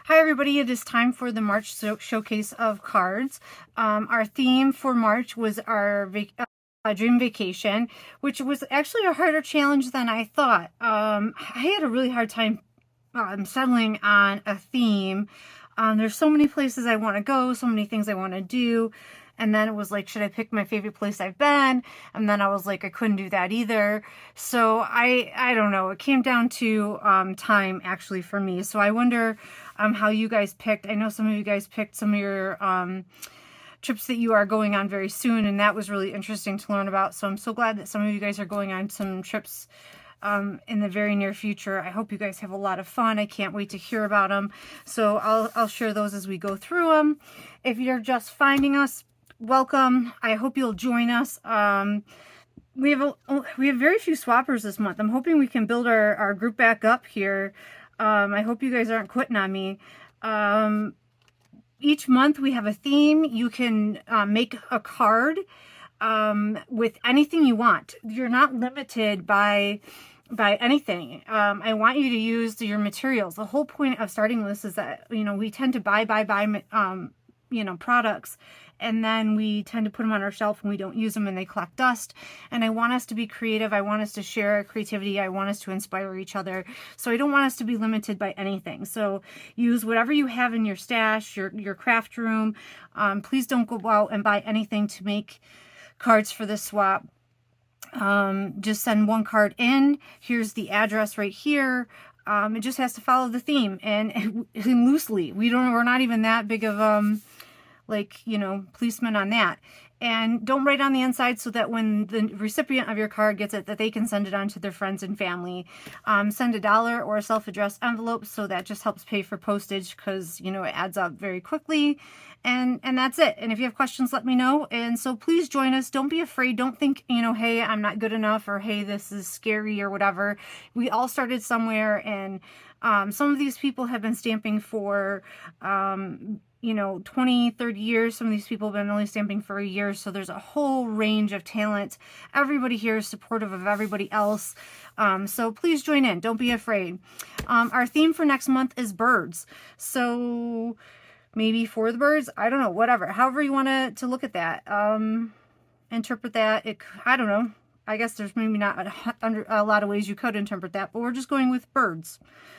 Hi everybody, it is time for the March showcase of cards. Our theme for March was our dream vacation, which was actually a harder challenge than I thought. I had a really hard time settling on a theme. There's so many places I want to go, so many things I want to do. And then it was like, should I pick my favorite place I've been? And then I was like, I couldn't do that either. So I don't know. It came down to time actually for me. So I wonder how you guys picked. I know some of you guys picked some of your trips that you are going on very soon, and that was really interesting to learn about. So I'm so glad that some of you guys are going on some trips in the very near future. I hope you guys have a lot of fun. I can't wait to hear about them. So I'll share those as we go through them. If you're just finding us, welcome. I hope you'll join us. We have very few swappers this month. I'm hoping we can build our group back up here. I hope you guys aren't quitting on me. Each month we have a theme. You can make a card with anything you want. You're not limited by anything. I want you to use your materials. The whole point of starting this is that, we tend to buy products, and then we tend to put them on our shelf and we don't use them and they collect dust. And I want us to be creative. I want us to share our creativity. I want us to inspire each other. So I don't want us to be limited by anything. So use whatever you have in your stash, your craft room. Please don't go out and buy anything to make cards for this swap. Just send one card in. Here's the address right here. It just has to follow the theme and loosely. We're not even that big of policemen on that. And don't write on the inside, so that when the recipient of your card gets it, that they can send it on to their friends and family. Send $1 or a self-addressed envelope, so that just helps pay for postage, because it adds up very quickly. And that's it. And if you have questions, let me know. And so please join us. Don't be afraid. Don't think, hey, I'm not good enough, or hey, this is scary, or whatever. We all started somewhere, and some of these people have been stamping for 20, 30 years. Some of these people have been only stamping for a year. So there's a whole range of talent. Everybody here is supportive of everybody else. So please join in. Don't be afraid. Our theme for next month is birds. So maybe for the birds, I don't know, whatever. However you want to look at that, interpret that. I don't know. I guess there's maybe not a lot of ways you could interpret that, but we're just going with birds.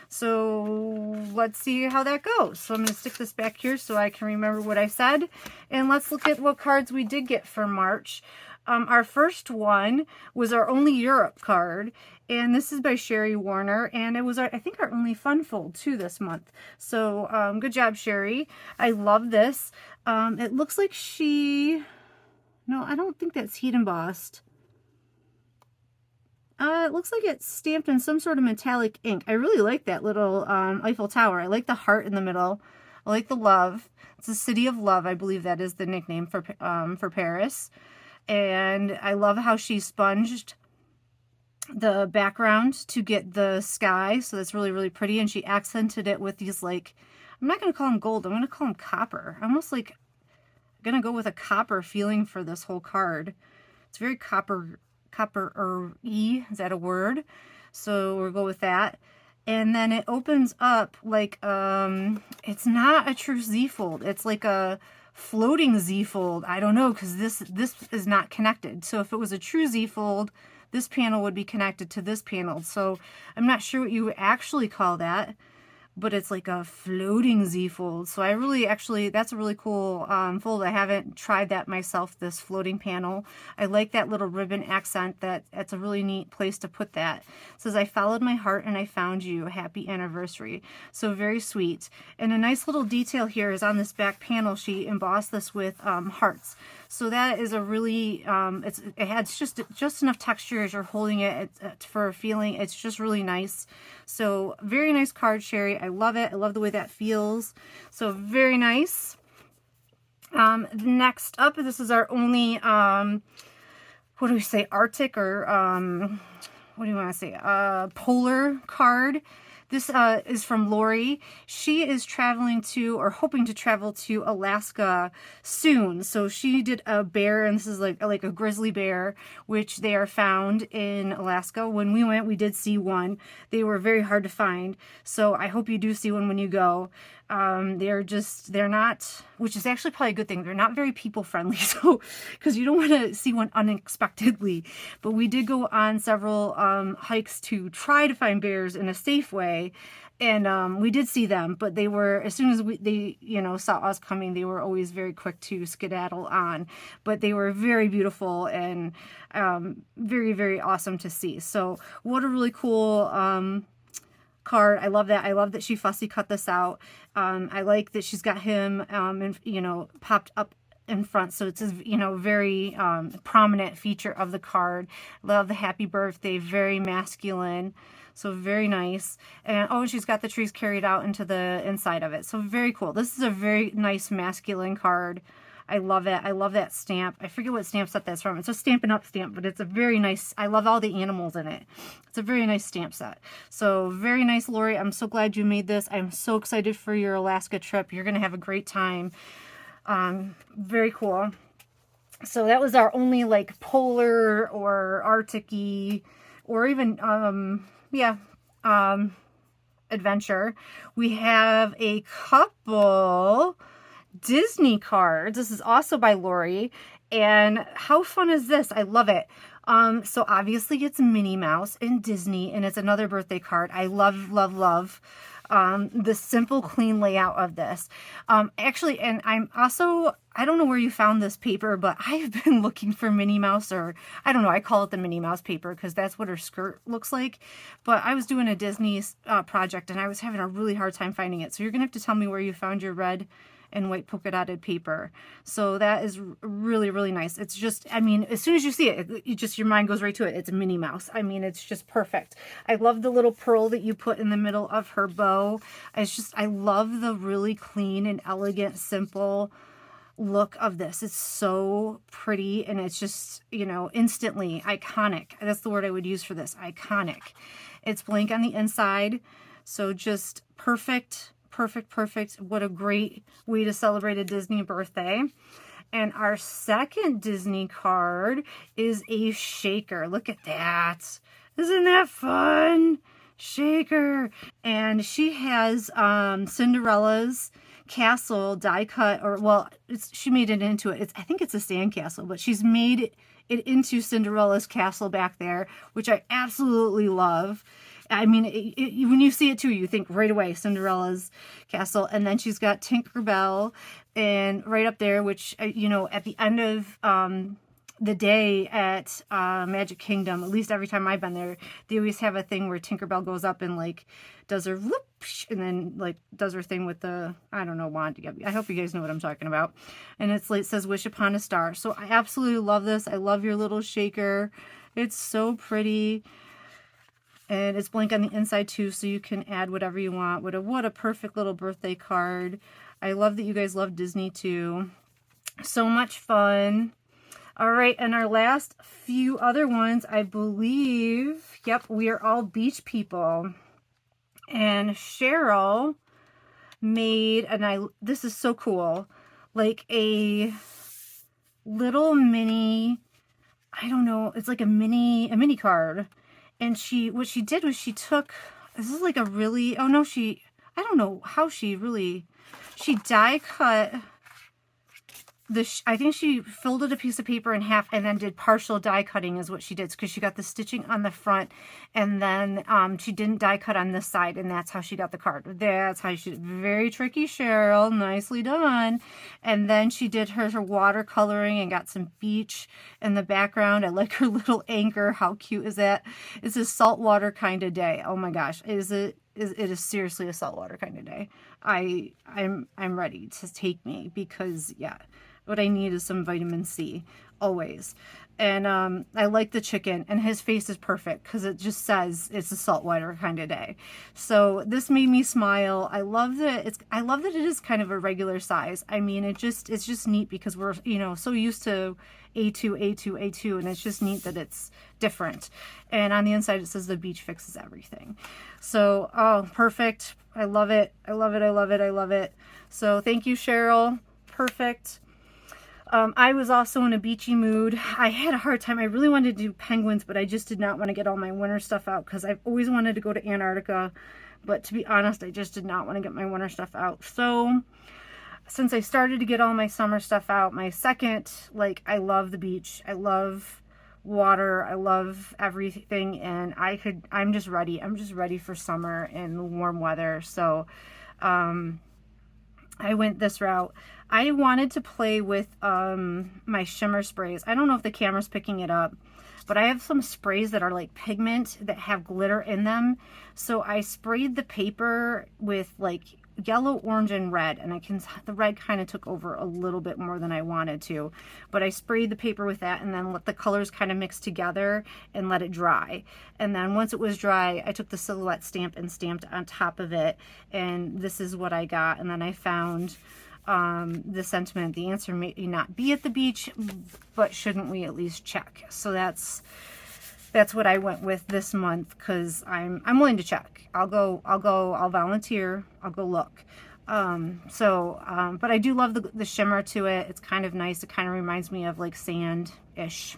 So let's see how that goes. So I'm going to stick this back here so I can remember what I said. And let's look at what cards we did get for March. Our first one was our Only Europe card. And this is by Sherry Warner. And it was, I think, our only fun fold too this month. So good job, Sherry. I love this. It looks like no, I don't think that's heat embossed. It looks like it's stamped in some sort of metallic ink. I really like that little Eiffel Tower. I like the heart in the middle. I like the love. It's the City of Love. I believe that is the nickname for Paris. And I love how she sponged the background to get the sky. So that's really, really pretty. And she accented it with these, I'm not going to call them gold. I'm going to call them copper. Almost I'm going to go with a copper feeling for this whole card. It's very copper-y, is that a word? So we'll go with that. And then it opens up it's not a true Z-fold. It's like a floating Z-fold. I don't know, because this is not connected. So if it was a true Z-fold, this panel would be connected to this panel. So I'm not sure what you would actually call that, but it's like a floating Z-fold. So that's a really cool fold. I haven't tried that myself, this floating panel. I like that little ribbon accent. That's a really neat place to put that. It says, I followed my heart and I found you. Happy anniversary. So very sweet. And a nice little detail here is on this back panel, she embossed this with hearts. So that is a really, it has just enough texture as you're holding it for a feeling. It's just really nice. So very nice card, Sherry. I love it. I love the way that feels. So very nice. Next up, this is our only, what do we say, Arctic, or what do you want to say, polar card. This is from Lori. She is traveling to, or hoping to travel to, Alaska soon. So she did a bear, and this is like a grizzly bear, which they are found in Alaska. When we went, we did see one. They were very hard to find. So I hope you do see one when you go. They're not, which is actually probably a good thing. They're not very people friendly. So, because you don't want to see one unexpectedly. But we did go on several hikes to try to find bears in a safe way. And we did see them, but they were, as soon as they saw us coming, they were always very quick to skedaddle on. But they were very beautiful and very, very awesome to see. So what a really cool card. I love that. I love that she fussy cut this out. I like that she's got him, popped up in front, so it's a very prominent feature of the card. Love the happy birthday, very masculine, so very nice. And oh, she's got the trees carried out into the inside of it, so very cool. This is a very nice masculine card. I love it. I love that stamp. I forget what stamp set that's from. It's a Stampin' Up stamp, but it's a very nice, I love all the animals in it. It's a very nice stamp set. So very nice, Lori. I'm so glad you made this. I'm so excited for your Alaska trip. You're going to have a great time. Very cool. So that was our only like polar or Arctic-y or even, adventure. We have a couple Disney cards. This is also by Lori. And how fun is this? I love it. So obviously it's Minnie Mouse and Disney, and it's another birthday card. I love, love, love the simple, clean layout of this. Actually, and I'm also, I don't know where you found this paper, but I've been looking for Minnie Mouse, or I don't know, I call it the Minnie Mouse paper because that's what her skirt looks like. But I was doing a Disney project and I was having a really hard time finding it. So you're going to have to tell me where you found your red and white polka dotted paper. So that is really, really nice. It's just, I mean, as soon as you see it, your mind goes right to it. It's a Minnie Mouse. I mean, it's just perfect. I love the little pearl that you put in the middle of her bow. I love the really clean and elegant, simple look of this. It's so pretty, and it's just, instantly iconic. That's the word I would use for this, iconic. It's blank on the inside, so just perfect. Perfect, perfect. What a great way to celebrate a Disney birthday. And our second Disney card is a shaker. Look at that. Isn't that fun? Shaker. And she has Cinderella's castle die cut, or well, she made it into it. I think it's a sand castle, but she's made it into Cinderella's castle back there, which I absolutely love. I mean, when you see it too, you think right away Cinderella's castle. And then she's got Tinkerbell and right up there, which, at the end of the day at Magic Kingdom, at least every time I've been there, they always have a thing where Tinkerbell goes up and like does her whoop, and then like does her thing with the, I don't know, wand. I hope you guys know what I'm talking about. And it says wish upon a star. So I absolutely love this. I love your little shaker. It's so pretty. And it's blank on the inside too, so you can add whatever you want. What a perfect little birthday card. I love that you guys love Disney too. So much fun. All right, and our last few other ones, I believe, yep, we are all beach people. And Cheryl made, and this is so cool, like a little mini, I don't know, it's like a mini card. And what she did was she took, this is like a really, oh no, I don't know how she die cut I think she folded a piece of paper in half and then did partial die cutting is what she did, because she got the stitching on the front, and then she didn't die cut on this side, and that's how she got the card. That's how she, very tricky, Cheryl, nicely done. And then she did her watercoloring and got some beach in the background. I like her little anchor. How cute is that? It's a saltwater kind of day. Oh my gosh, it is seriously a saltwater kind of day. I'm ready to take me, because yeah, what I need is some vitamin C, always. And I like the chicken, and his face is perfect because it just says it's a saltwater kind of day. So this made me smile. I love that it is kind of a regular size. I mean, it's just neat because we're, you know, so used to A2, A2, A2, and it's just neat that it's different. And on the inside it says the beach fixes everything. So, oh, perfect. I love it. I love it. I love it. I love it. So thank you, Cheryl. Perfect. I was also in a beachy mood. I had a hard time. I really wanted to do penguins, but I just did not want to get all my winter stuff out because I've always wanted to go to Antarctica. But to be honest, I just did not want to get my winter stuff out. So since I started to get all my summer stuff out, my second, like, I love the beach. I love water. I love everything. And I'm just ready. I'm just ready for summer and warm weather. So, I went this route. I wanted to play with my shimmer sprays. I don't know if the camera's picking it up, but I have some sprays that are like pigment that have glitter in them. So I sprayed the paper with like yellow, orange, and red, and the red kind of took over a little bit more than I wanted to, but I sprayed the paper with that and then let the colors kind of mix together and let it dry. And then once it was dry, I took the silhouette stamp and stamped on top of it, and this is what I got. And then I found the sentiment, the answer may not be at the beach, but shouldn't we at least check? So that's what I went with this month, because I'm willing to check. I'll volunteer, I'll go look. But I do love the shimmer to it. It's kind of nice. It kind of reminds me of like sand-ish.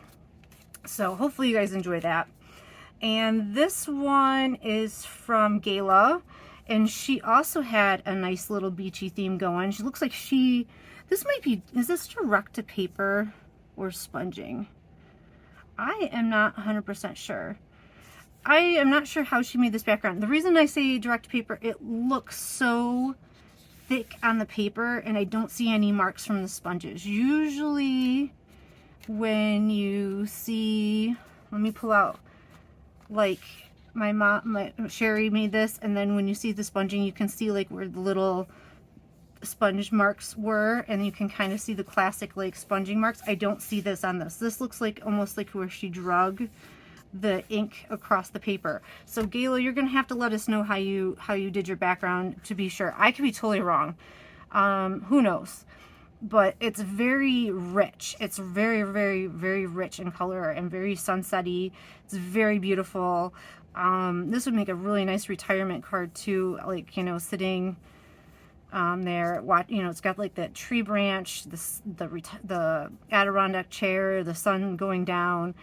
So hopefully you guys enjoy that. And this one is from Gayla, and she also had a nice little beachy theme going. She looks like this might be, is this direct to paper or sponging? I am not 100% sure. I am not sure how she made this background. The reason I say direct paper, it looks so thick on the paper and I don't see any marks from the sponges. Usually when you see, let me pull out, like Sherry made this, and then when you see the sponging, you can see like where the little sponge marks were, and you can kind of see the classic like sponging marks. I don't see this on this. This looks like almost like where she drug the ink across the paper. So Gayla, you're gonna have to let us know how you did your background to be sure. I could be totally wrong. Who knows? But it's very rich. It's very, very, very rich in color and very sunsetty. It's very beautiful. This would make a really nice retirement card too, like, you know, sitting there, you know, it's got like that tree branch, the Adirondack chair, the sun going down.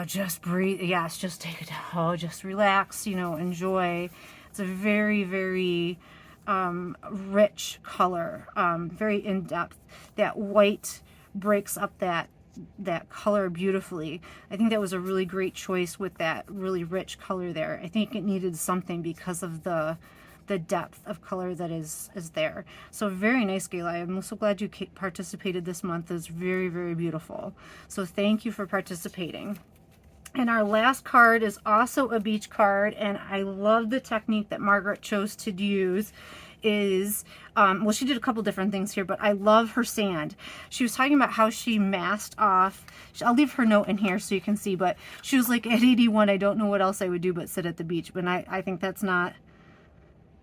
Just breathe. Yes, just take it down. Oh, just relax, you know, enjoy. It's a very, very rich color, very in-depth. That white breaks up that color beautifully. I think that was a really great choice with that really rich color there. I think it needed something because of the depth of color that is there. So very nice, Gayla. I'm so glad you participated this month. It's very, very beautiful. So thank you for participating. And our last card is also a beach card, and I love the technique that Margaret chose to use. Well, she did a couple different things here, but I love her sand. She was talking about how she masked off. I'll leave her note in here so you can see, but she was like, at 81, I don't know what else I would do but sit at the beach. But I think that's not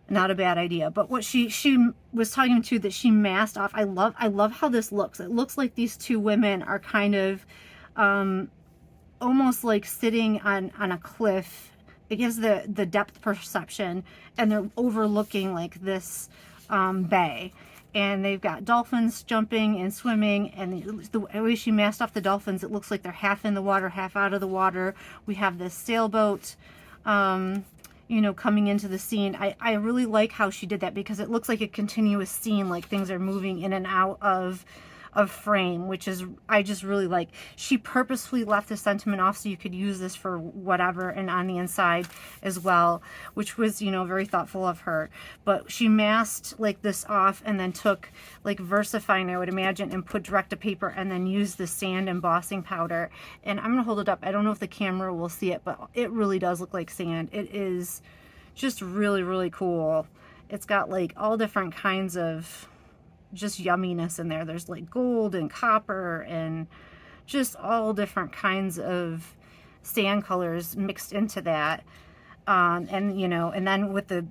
a bad idea. But what she was talking to, that she masked off. I love how this looks. It looks like these two women are kind of almost like sitting on a cliff. It gives the depth perception, and they're overlooking like this bay, and they've got dolphins jumping and swimming, and the way she masked off the dolphins, it looks like they're half in the water, half out of the water. We have this sailboat you know, coming into the scene. I really like how she did that, because it looks like a continuous scene, like things are moving in and out of frame, which is, I just really like. She purposefully left the sentiment off so you could use this for whatever, and on the inside as well, which was, you know, very thoughtful of her. But she masked like this off and then took like VersaFine, I would imagine, and put direct to paper, and then used the sand embossing powder. And I'm gonna hold it up. I don't know if the camera will see it, but it really does look like sand. It is just really, really cool. It's got like all different kinds of just yumminess in there. There's like gold and copper and just all different kinds of sand colors mixed into that. And you know, and then with the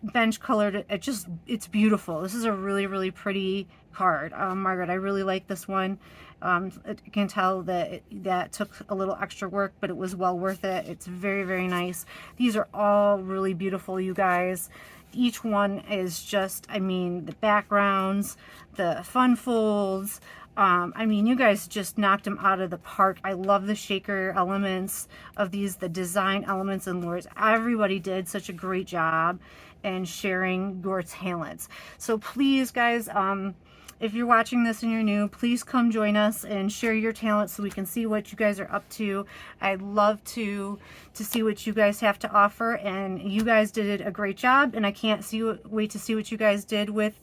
bench colored, it's beautiful. This is a really, really pretty card. Margaret, I really like this one. I can tell that that took a little extra work, but it was well worth it. It's very, very nice. These are all really beautiful, you guys. Each one is just, I mean, the backgrounds, the fun folds. I mean, you guys just knocked them out of the park. I love the shaker elements of these, the design elements and lures. Everybody did such a great job in sharing your talents. So please, guys, if you're watching this and you're new, please come join us and share your talents so we can see what you guys are up to. I'd love to see what you guys have to offer, and you guys did a great job, and I can't wait to see what you guys do with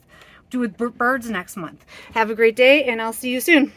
birds next month. Have a great day, and I'll see you soon.